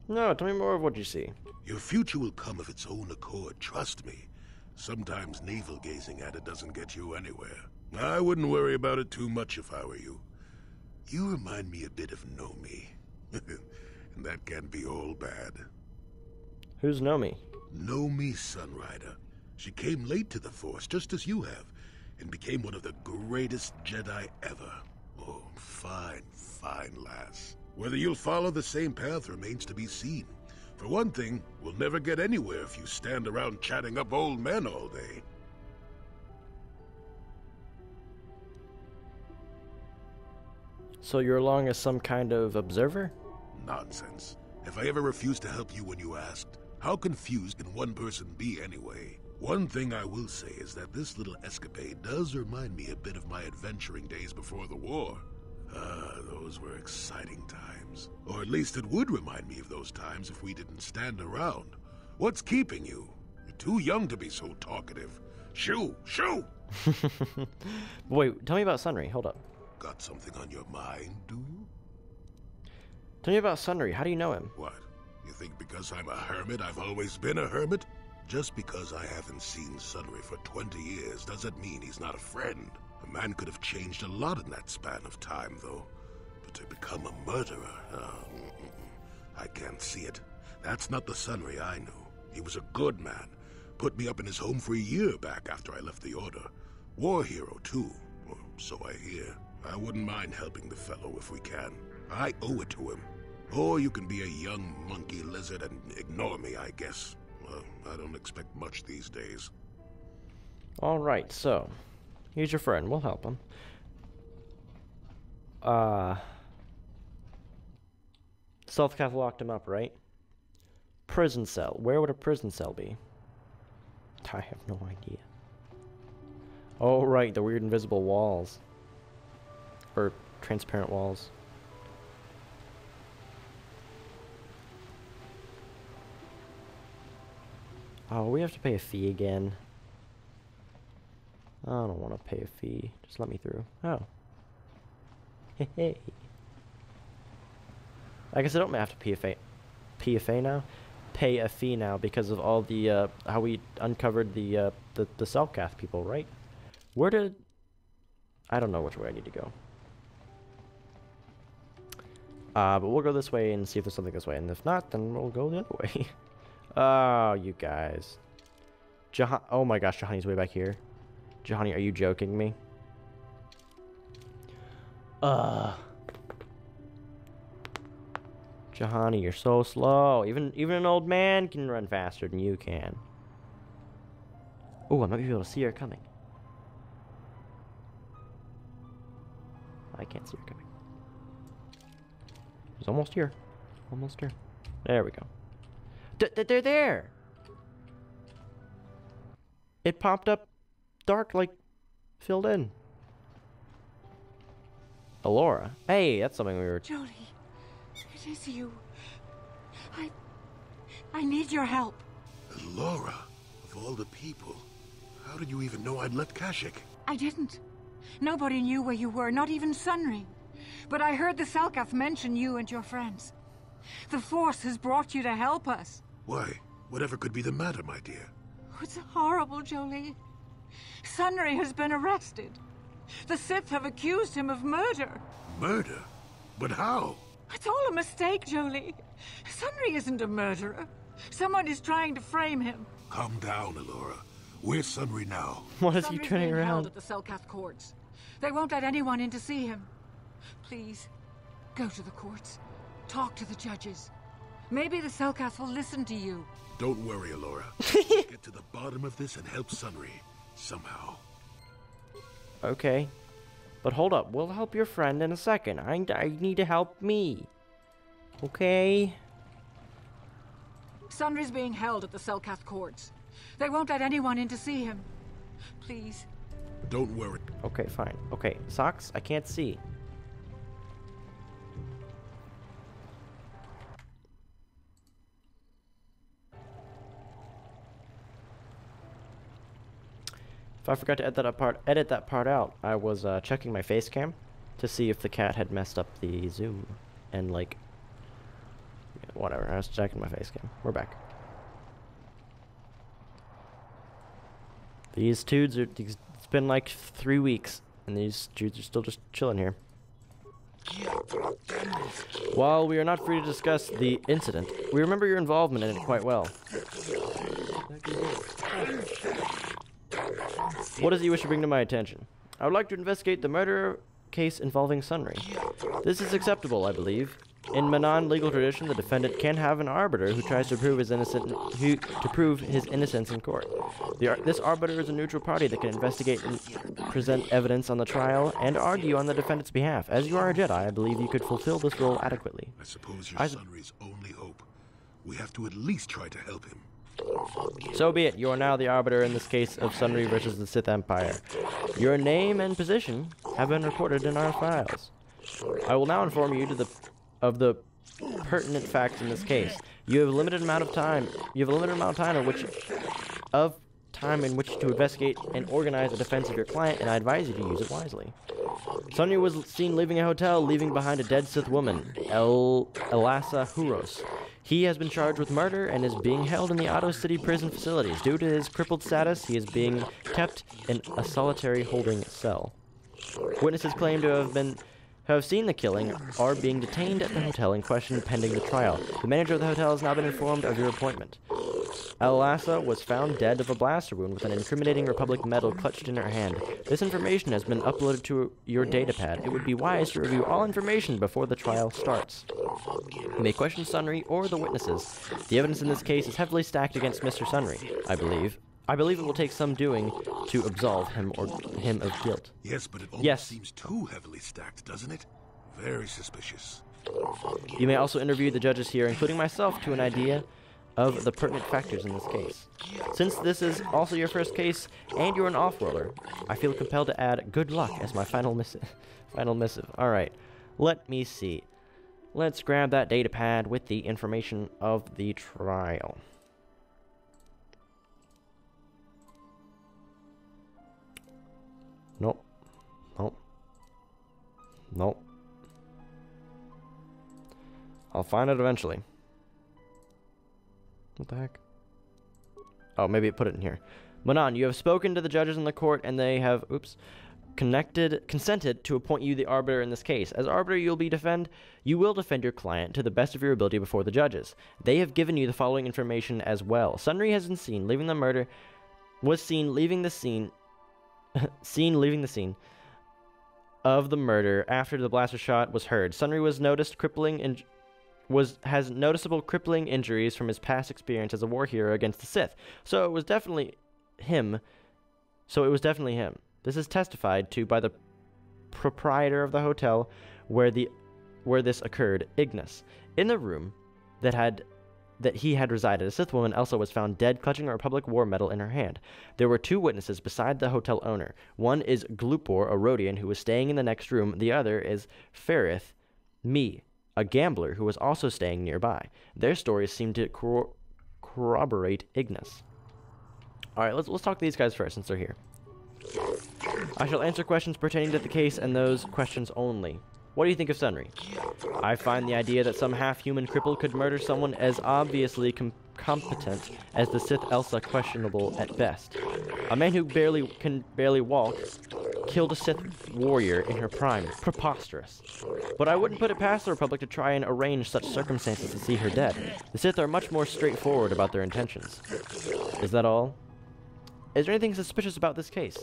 No, tell me more of what you see. Your future will come of its own accord, trust me. Sometimes navel-gazing at it doesn't get you anywhere. I wouldn't worry about it too much if I were you. You remind me a bit of Nomi. And that can be all bad. Who's Nomi? Nomi Sunrider. She came late to the Force, just as you have, and became one of the greatest Jedi ever. Oh, fine, fine lass. Whether you'll follow the same path remains to be seen. For one thing, we'll never get anywhere if you stand around chatting up old men all day. So you're along as some kind of observer? Nonsense. If I ever refused to help you when you asked, how confused can one person be anyway? One thing I will say is that this little escapade does remind me a bit of my adventuring days before the war. Those were exciting times. Or at least it would remind me of those times if we didn't stand around. What's keeping you? You're too young to be so talkative. Shoo! Shoo! Wait, tell me about Sunry. Hold up. Got something on your mind, do you? Tell me about Sunry. How do you know him? What? You think because I'm a hermit I've always been a hermit? Just because I haven't seen Sunry for 20 years doesn't mean he's not a friend. A man could have changed a lot in that span of time, though. But to become a murderer, I can't see it. That's not the Sunry I knew. He was a good man. Put me up in his home for a year back after I left the Order. War hero, too. Or so I hear. I wouldn't mind helping the fellow if we can. I owe it to him. Or you can be a young monkey lizard and ignore me, I guess. Well, I don't expect much these days. Alright, so he's your friend. We'll help him. Self-Cath locked him up, right? Prison cell. Where would a prison cell be? I have no idea. Oh, right, the weird invisible walls. Or transparent walls. Oh, we have to pay a fee again. I don't want to pay a fee. Just let me through. Oh. Hey. I guess I don't have to pay a fee now. Pay a fee now because of all the how we uncovered the Selkath people, right? Where did I don't know which way I need to go. But we'll go this way and see if there's something this way, and if not, then we'll go the other way. Oh, you guys. Oh my gosh, Juhani's way back here. Juhani, are you joking me? Juhani, you're so slow. Even an old man can run faster than you can. Oh, I might be able to see her coming. I can't see her coming. She's almost here. Almost here. There we go. They're there! It popped up dark, like, filled in. Alora. Hey, that's something we were... Jolee, it is you. I need your help. Alora, of all the people, how did you even know I'd left Kashyyyk? I didn't. Nobody knew where you were, not even Sunry. But I heard the Selkath mention you and your friends. The Force has brought you to help us. Why? Whatever could be the matter, my dear? It's horrible, Jolee. Sunry has been arrested. The Sith have accused him of murder. Murder? But how? It's all a mistake, Jolee. Sunry isn't a murderer. Someone is trying to frame him. Calm down, Alora. Where's Sunry now? What is he Sunry's turning being around? held at the Selkath courts. They won't let anyone in to see him. Please, go to the courts. Talk to the judges. Maybe the Selkath will listen to you. Don't worry, Alora. We'll get to the bottom of this and help Sunry. Somehow. Okay. But hold up. We'll help your friend in a second. I need to help me. Okay? Sunry's being held at the Selkath courts. They won't let anyone in to see him. Please. Don't worry. Okay, fine. Okay, socks? I can't see. If I forgot to edit that part out, I was checking my face cam to see if the cat had messed up the zoom. And like, whatever, I was checking my face cam. We're back. These dudes are, it's been like 3 weeks, and these dudes are still just chilling here. While we are not free to discuss the incident, we remember your involvement in it quite well. What is it you wish to bring to my attention? I would like to investigate the murder case involving Sunry. This is acceptable, I believe. In Manan legal tradition, the defendant can have an arbiter who tries to prove his innocence in court. This arbiter is a neutral party that can investigate and present evidence on the trial and argue on the defendant's behalf. As you are a Jedi, I believe you could fulfill this role adequately. I suppose your Sunry's only hope. We have to at least try to help him. So be it. You are now the arbiter in this case of Sunry versus the Sith Empire. Your name and position have been recorded in our files. I will now inform you of the pertinent facts in this case. You have a limited amount of time. In which to investigate and organize a defense of your client, and I advise you to use it wisely. Sunry was seen leaving a hotel, leaving behind a dead Sith woman, Elassa Huros. He has been charged with murder and is being held in the Otto City prison facilities. Due to his crippled status, he is being kept in a solitary holding cell. Witnesses claim to have seen the killing are being detained at the hotel in question pending the trial. The manager of the hotel has now been informed of your appointment. Elassa was found dead of a blaster wound with an incriminating Republic medal clutched in her hand. This information has been uploaded to your datapad. It would be wise to review all information before the trial starts. You may question Sunry or the witnesses. The evidence in this case is heavily stacked against Mr. Sunry, I believe. I believe it will take some doing to absolve him of guilt. Yes, but it almost seems too heavily stacked, doesn't it? Very suspicious. You may also interview the judges here, including myself, to an idea of the pertinent factors in this case. Since this is also your first case, and you're an off-worlder, I feel compelled to add good luck as my final missive. Alright, let me see. Let's grab that datapad with the information of the trial. Nope. Nope. Nope. I'll find it eventually. What the heck? Oh, maybe it put it in here. Manan, you have spoken to the judges in the court, and they have, consented to appoint you the arbiter in this case. As arbiter, you will defend your client to the best of your ability before the judges. They have given you the following information as well. Sunry has been seen leaving the scene of the murder after the blaster shot was heard. Sunry has noticeable crippling injuries from his past experience as a war hero against the Sith. So it was definitely him. This is testified to by the proprietor of the hotel where this occurred, Ignis. In the room that he had resided, a Sith woman, Elsa, was found dead, clutching a Republic war medal in her hand. There were 2 witnesses beside the hotel owner. One is Glupor, a Rodian, who was staying in the next room. The other is Ferrith, a gambler who was also staying nearby. Their stories seem to corroborate Ignis. Alright, let's talk to these guys first since they're here. I shall answer questions pertaining to the case and those questions only. What do you think of Sunry? I find the idea that some half-human cripple could murder someone as obviously competent as the Sith Elsa questionable at best. A man who can barely walk killed a Sith warrior in her prime. Preposterous. But I wouldn't put it past the Republic to try and arrange such circumstances to see her dead. The Sith are much more straightforward about their intentions. Is that all? Is there anything suspicious about this case?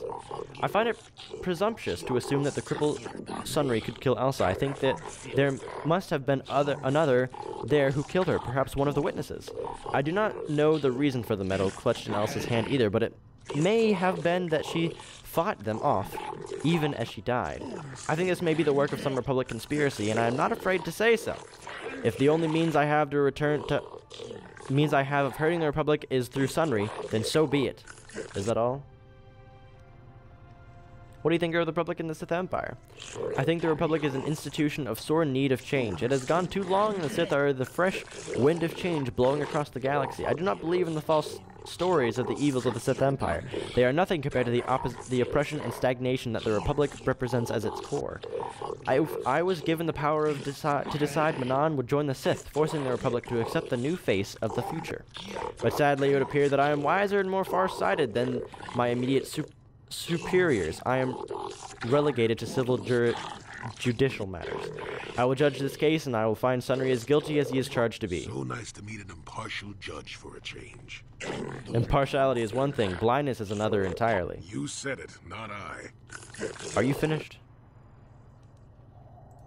I find it presumptuous to assume that the crippled Sunry could kill Elsa. I think that there must have been another there who killed her, perhaps one of the witnesses. I do not know the reason for the medal clutched in Elsa's hand either, but it may have been that she fought them off, even as she died. I think this may be the work of some Republic conspiracy, and I am not afraid to say so. If the only means I have of hurting the Republic is through Sunry, then so be it. Is that all? What do you think of the Republic and the Sith Empire? I think the Republic is an institution of sore need of change. It has gone too long, and the Sith are the fresh wind of change blowing across the galaxy. I do not believe in the false stories of the evils of the Sith Empire. They are nothing compared to the oppression and stagnation that the Republic represents as its core. I was given the power to decide Manon would join the Sith, forcing the Republic to accept the new face of the future. But sadly, it would appear that I am wiser and more far-sighted than my immediate superiors. I am relegated to civil judicial matters. I will judge this case, and I will find Sunry as guilty as he is charged to be. So nice to meet an impartial judge for a change. Impartiality is one thing, blindness is another entirely. You said it, not I. Are you finished?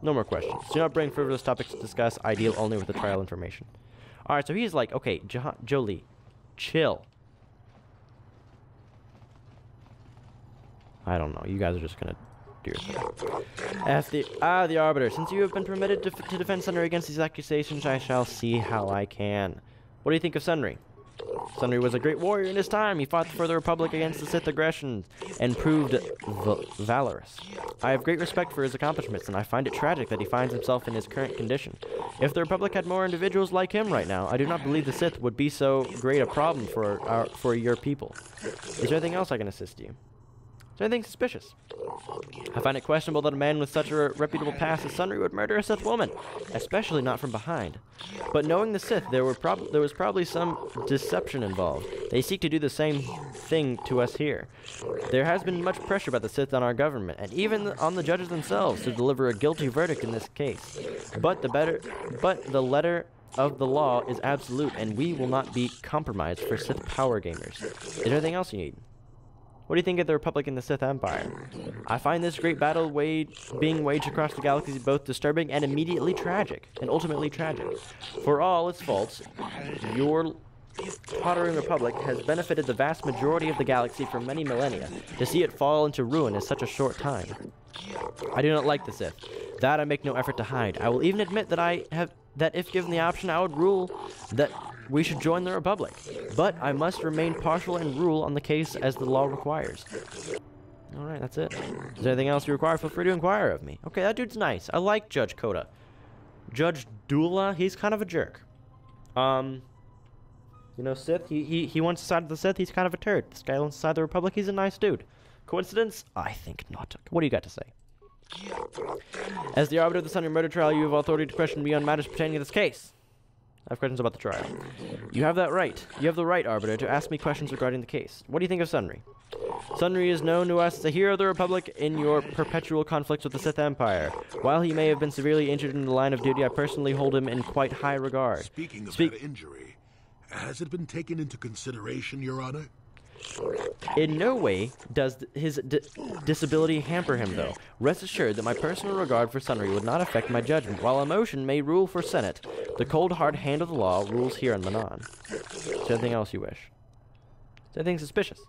No more questions. Do not bring frivolous topics to discuss. I deal only with the trial information. Alright, so he's like, okay, Jolee, chill. I don't know. You guys are just gonna do your thing. The Arbiter. Since you have been permitted to defend Sunry against these accusations, I shall see how I can. What do you think of Sunry? Sunry was a great warrior in his time. He fought for the Republic against the Sith aggression and proved valorous. I have great respect for his accomplishments, and I find it tragic that he finds himself in his current condition. If the Republic had more individuals like him right now, I do not believe the Sith would be so great a problem for your people. Is there anything else I can assist you? Is there anything suspicious? I find it questionable that a man with such a reputable past as Sunry would murder a Sith woman, especially not from behind. But knowing the Sith, there was probably some deception involved. They seek to do the same thing to us here. There has been much pressure by the Sith on our government, and even on the judges themselves, to deliver a guilty verdict in this case. But the letter of the law is absolute, and we will not be compromised for Sith power gamers. Is there anything else you need? What do you think of the Republic and the Sith Empire? I find this great battle being waged across the galaxy both disturbing and immediately tragic, and ultimately tragic. For all its faults, your tottering Republic has benefited the vast majority of the galaxy for many millennia. To see it fall into ruin in such a short time. I do not like the Sith. That I make no effort to hide. I will even admit that if given the option, I would rule that we should join the Republic. But I must remain partial and rule on the case as the law requires. Alright, that's it. Is there anything else you require? Feel free to inquire of me. Okay, that dude's nice. I like Judge Coda. Judge Dula, he's kind of a jerk. You know, Sith, he wants to side of the Sith, he's kind of a turd. This guy wants to side of the Republic, he's a nice dude. Coincidence? I think not. What do you got to say? As the arbiter of the Sunny murder trial, you have authority to question me on matters pertaining to this case. I have questions about the trial. You have that right. You have the right, Arbiter, to ask me questions regarding the case. What do you think of Sunry? Sunry is known to us as a hero of the Republic in your perpetual conflicts with the Sith Empire. While he may have been severely injured in the line of duty, I personally hold him in quite high regard. Speaking of that injury, has it been taken into consideration, Your Honor? In no way does his disability hamper him, though. Rest assured that my personal regard for Sunry would not affect my judgment. While emotion may rule for Senate, the cold hard hand of the law rules here in Manon. Is there anything else you wish? Is there anything suspicious?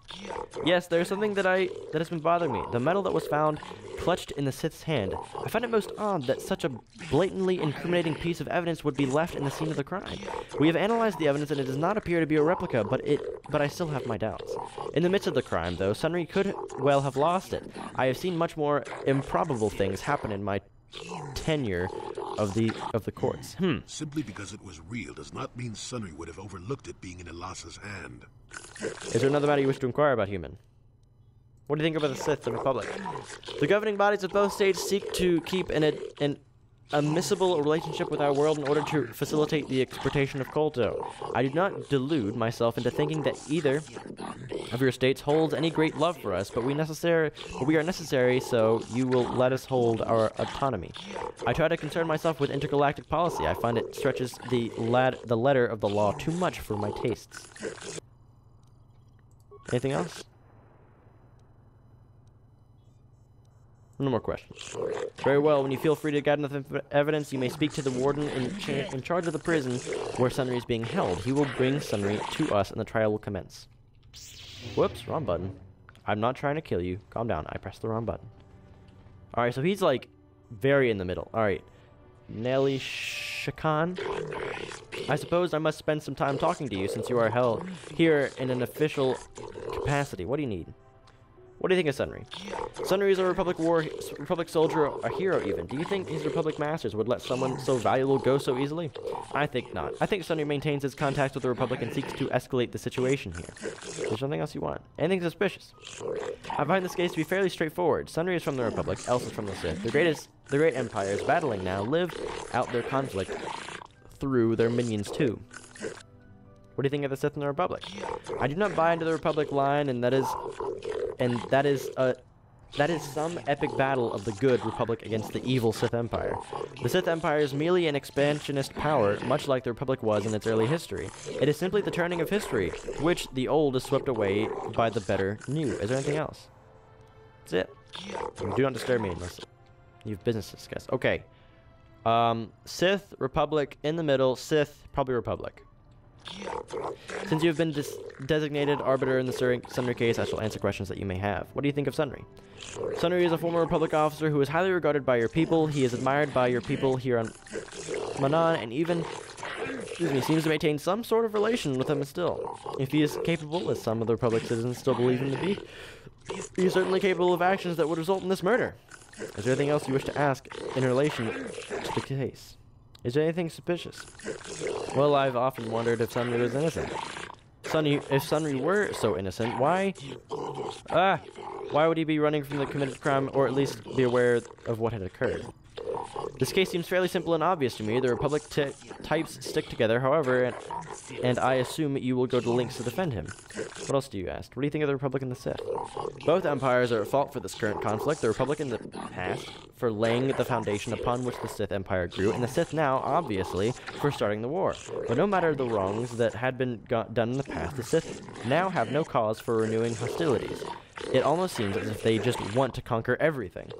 Yes, there's something that has been bothering me. The medal that was found clutched in the Sith's hand. I find it most odd that such a blatantly incriminating piece of evidence would be left in the scene of the crime. We have analyzed the evidence and it does not appear to be a replica, but I still have my doubts. In the midst of the crime, though, Sunry could well have lost it. I have seen much more improbable things happen in my tenure of the courts. Simply because it was real does not mean Sunry would have overlooked it being in Elassa's hand. Is there another matter you wish to inquire about, human? What do you think about the Sith and Republic? The governing bodies of both states seek to keep an admissible relationship with our world in order to facilitate the exportation of Kolto. I do not delude myself into thinking that either of your states holds any great love for us, but we are necessary, so you will let us hold our autonomy. I try to concern myself with intergalactic policy. I find it stretches the letter of the law too much for my tastes. Anything else? No more questions. Very well, when you feel free to get enough evidence, you may speak to the warden in charge of the prison where Sunry is being held. He will bring Sunry to us and the trial will commence. Whoops, wrong button. I'm not trying to kill you. Calm down, I pressed the wrong button. Alright, so he's like very in the middle. Alright. Nelly Shakan. I suppose I must spend some time talking to you since you are held here in an official capacity. What do you need? What do you think of Sunry? Sunry is a Republic soldier, a hero even. Do you think his Republic masters would let someone so valuable go so easily? I think not. I think Sunry maintains his contacts with the Republic and seeks to escalate the situation here. There's nothing else you want. Anything suspicious? I find this case to be fairly straightforward. Sunry is from the Republic, Elsa is from the Sith. The great empires battling now live out their conflict through their minions too. What do you think of the Sith and the Republic? I do not buy into the Republic line, and that is some epic battle of the good Republic against the evil Sith Empire. The Sith Empire is merely an expansionist power, much like the Republic was in its early history. It is simply the turning of history, which the old is swept away by the better new. Is there anything else? That's it. Do not disturb me unless you have business to discuss. Okay. Sith, Republic, in the middle, Sith, probably Republic. Since you have been designated arbiter in the Sunry case, I shall answer questions that you may have. What do you think of Sunry? Sunry is a former Republic officer who is highly regarded by your people. He is admired by your people here on Manan, and even, seems to maintain some sort of relation with them still. If he is capable, as some of the Republic citizens still believe him to be, he is certainly capable of actions that would result in this murder. Is there anything else you wish to ask in relation to the case? Is there anything suspicious? Well, I've often wondered if Sunry was innocent. If Sunry were so innocent, why would he be running from the committed crime, or at least be aware of what had occurred? This case seems fairly simple and obvious to me. The Republic types stick together, however, and I assume you will go to lengths to defend him. What else do you ask? What do you think of the Republic and the Sith? Both empires are at fault for this current conflict. The Republic in the past for laying the foundation upon which the Sith Empire grew, and the Sith now, obviously, for starting the war. But no matter the wrongs that had been done in the past, the Sith now have no cause for renewing hostilities. It almost seems as if they just want to conquer everything.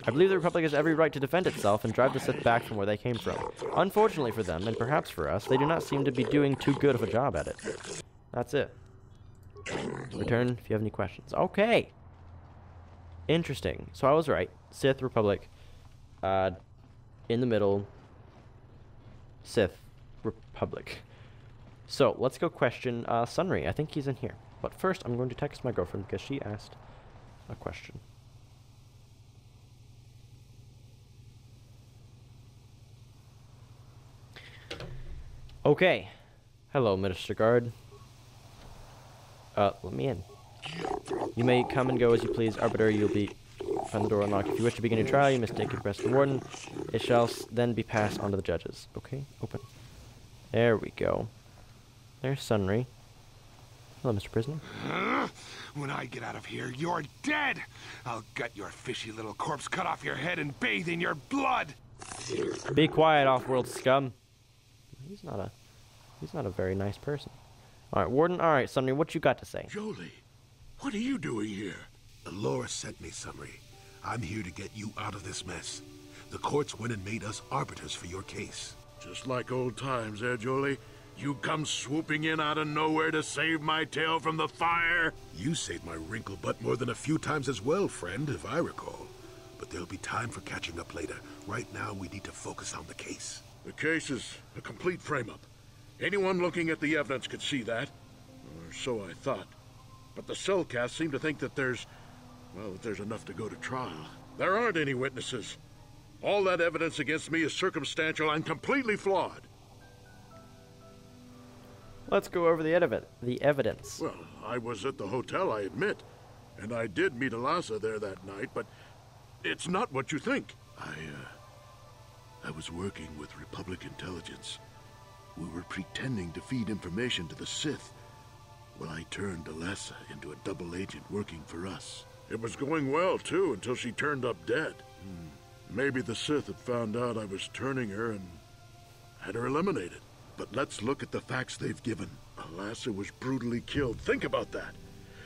I believe the Republic has every right to defend itself and drive the Sith back from where they came from. Unfortunately for them, and perhaps for us, they do not seem to be doing too good of a job at it. That's it. Return if you have any questions. Okay. Interesting. So I was right. Sith, Republic. In the middle. Sith, Republic. So, let's go question Sunry. I think he's in here. But first, I'm going to text my girlfriend because she asked a question. Okay. Hello, Minister Guard. Let me in. You may come and go as you please. Arbiter, you'll be... Find the door unlocked. If you wish to begin your trial, you must take your press to the warden. It shall then be passed on to the judges. Okay, open. There we go. There's Sunry. Hello, Mr. Prisoner. When I get out of here, you're dead! I'll gut your fishy little corpse, cut off your head, and bathe in your blood! Be quiet, off-world scum. He's not a very nice person. Alright, Warden. Alright, Sunry, what you got to say? Jolee, what are you doing here? Laura sent me, Sunry. I'm here to get you out of this mess. The courts went and made us arbiters for your case. Just like old times, Jolee? You come swooping in out of nowhere to save my tail from the fire? You saved my wrinkle butt more than a few times as well, friend, if I recall. But there'll be time for catching up later. Right now, we need to focus on the case. The case is a complete frame-up. Anyone looking at the evidence could see that. Or so I thought. But the Cellcast seem to think that there's enough to go to trial. There aren't any witnesses. All that evidence against me is circumstantial and completely flawed. Let's go over the evidence. Well, I was at the hotel, I admit. And I did meet Alasa there that night, but it's not what you think. I was working with Republic intelligence. We were pretending to feed information to the Sith. Well, I turned Alasa into a double agent working for us. It was going well, too, until she turned up dead. Maybe the Sith had found out I was turning her and had her eliminated. But let's look at the facts they've given. Alasa was brutally killed. Think about that.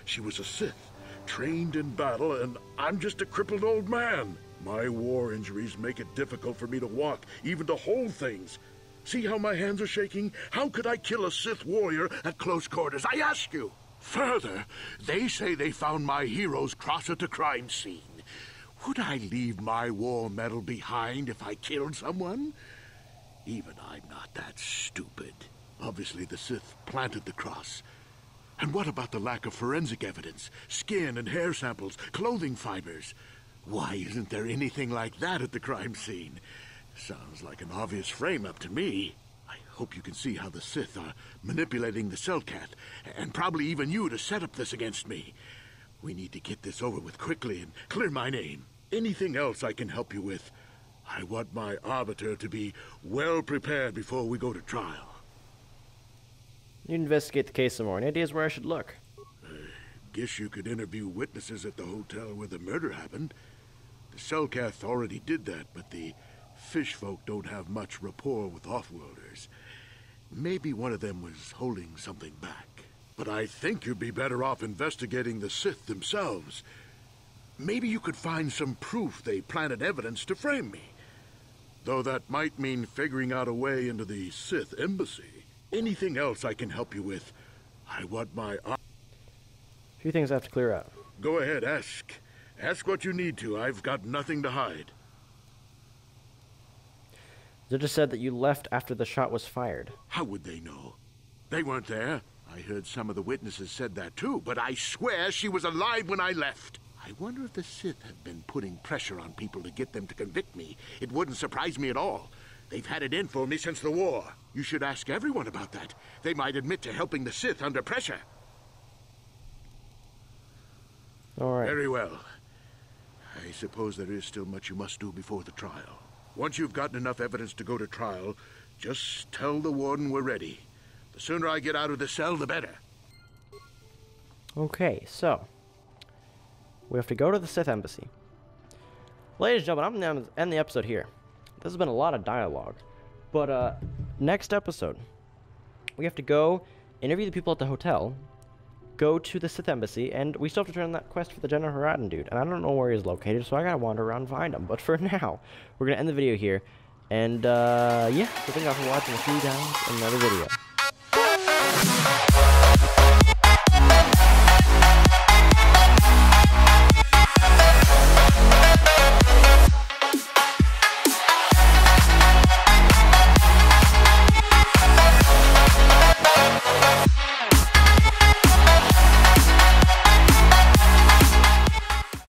She was a Sith, trained in battle, and I'm just a crippled old man. My war injuries make it difficult for me to walk, even to hold things. See how my hands are shaking? How could I kill a Sith warrior at close quarters? I ask you! Further, they say they found my heroes cross at the crime scene. Would I leave my war medal behind if I killed someone? Even I'm not that stupid. Obviously, the Sith planted the cross. And what about the lack of forensic evidence? Skin and hair samples, clothing fibers. Why isn't there anything like that at the crime scene? Sounds like an obvious frame-up to me. I hope you can see how the Sith are manipulating the Selkath, and probably even you to set up this against me. We need to get this over with quickly and clear my name. Anything else I can help you with? I want my arbiter to be well prepared before we go to trial. You investigate the case some more. Any ideas where I should look? Guess you could interview witnesses at the hotel where the murder happened. The Selkath already did that, but the fish folk don't have much rapport with off-worlders. Maybe one of them was holding something back. But I think you'd be better off investigating the Sith themselves. Maybe you could find some proof they planted evidence to frame me. Though that might mean figuring out a way into the Sith embassy. Anything else I can help you with? I want my... A few things I have to clear out. Go ahead, ask. Ask what you need to. I've got nothing to hide. They just said that you left after the shot was fired. How would they know? They weren't there. I heard some of the witnesses said that too, but I swear she was alive when I left. I wonder if the Sith have been putting pressure on people to get them to convict me. It wouldn't surprise me at all. They've had it in for me since the war. You should ask everyone about that. They might admit to helping the Sith under pressure. All right. Very well. I suppose there is still much you must do before the trial. Once you've gotten enough evidence to go to trial, just tell the warden we're ready. The sooner I get out of the cell, the better. Okay, so we have to go to the Sith embassy. Ladies and gentlemen, I'm going to end the episode here. This has been a lot of dialogue. But next episode, we have to go interview the people at the hotel, go to the Sith embassy, and we still have to turn that quest for the General Harradin dude. And I don't know where he's located, so I gotta wander around and find him. But for now, we're gonna end the video here. And yeah, so thank you all for watching. I'll see you guys in another video.